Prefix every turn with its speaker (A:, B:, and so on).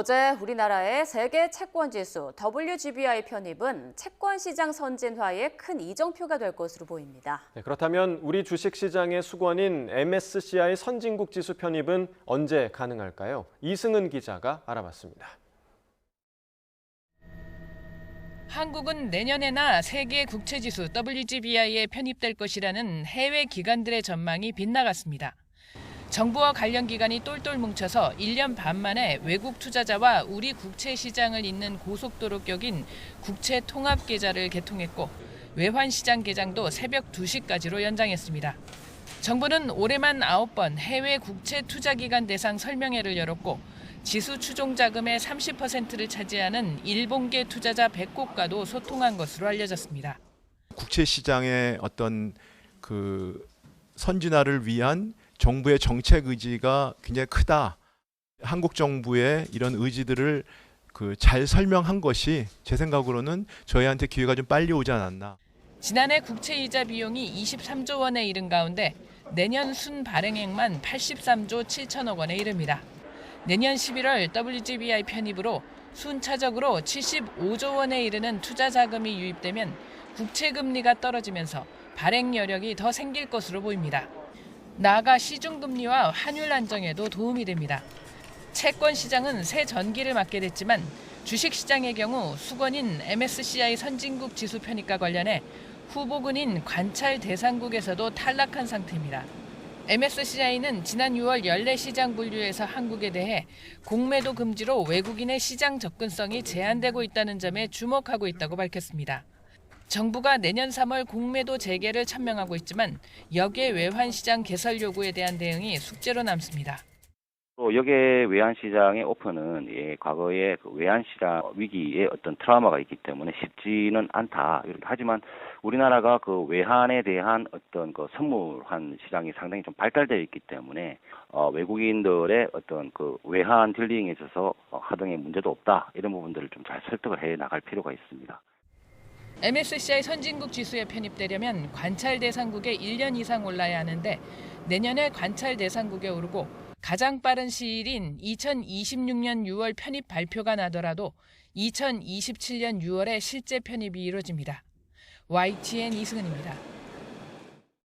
A: 어제 우리나라의 세계 채권지수 WGBI 편입은 채권시장 선진화에 큰 이정표가 될 것으로 보입니다.
B: 네, 그렇다면 우리 주식시장의 수건인 MSCI 선진국 지수 편입은 언제 가능할까요? 이승은 기자가 알아봤습니다.
C: 한국은 내년에나 세계 국채지수 WGBI에 편입될 것이라는 해외 기관들의 전망이 빗나갔습니다. 정부와 관련 기관이 똘똘 뭉쳐서 1년 반 만에 외국 투자자와 우리 국채 시장을 잇는 고속도로 격인 국채 통합 계좌를 개통했고 외환 시장 개장도 새벽 2시까지로 연장했습니다. 정부는 올해만 9번 해외 국채 투자 기관 대상 설명회를 열었고 지수 추종 자금의 30%를 차지하는 일본계 투자자 100곳과도 소통한 것으로 알려졌습니다.
D: 국채 시장의 어떤 선진화를 위한 정부의 정책 의지가 굉장히 크다. 한국 정부의 이런 의지들을 잘 설명한 것이 제 생각으로는 저희한테 기회가 좀 빨리 오지 않았나.
C: 지난해 국채이자 비용이 23조 원에 이른 가운데 내년 순 발행액만 83조 7천억 원에 이릅니다. 내년 11월 WGBI 편입으로 순차적으로 75조 원에 이르는 투자 자금이 유입되면 국채 금리가 떨어지면서 발행 여력이 더 생길 것으로 보입니다. 나아가 시중금리와 환율 안정에도 도움이 됩니다. 채권 시장은 새 전기를 맞게 됐지만 주식시장의 경우 수건인 MSCI 선진국 지수 편입과 관련해 후보군인 관찰 대상국에서도 탈락한 상태입니다. MSCI는 지난 6월 연례 시장 분류에서 한국에 대해 공매도 금지로 외국인의 시장 접근성이 제한되고 있다는 점에 주목하고 있다고 밝혔습니다. 정부가 내년 3월 공매도 재개를 천명하고 있지만 역의 외환시장 개설 요구에 대한 대응이 숙제로 남습니다.
E: 또 역의 외환시장의 오픈은 과거의 외환시장 위기의 어떤 트라우마가 있기 때문에 쉽지는 않다. 하지만 우리나라가 외환에 대한 어떤 선물한 시장이 상당히 좀 발달되어 있기 때문에 외국인들의 어떤 외환 딜링에 있어서 하등의 문제도 없다. 이런 부분들을 좀 잘 설득을 해 나갈 필요가 있습니다.
C: MSCI 선진국 지수에 편입되려면 관찰 대상국에 1년 이상 올라야 하는데 내년에 관찰 대상국에 오르고 가장 빠른 시일인 2026년 6월 편입 발표가 나더라도 2027년 6월에 실제 편입이 이뤄집니다. YTN 이승은입니다.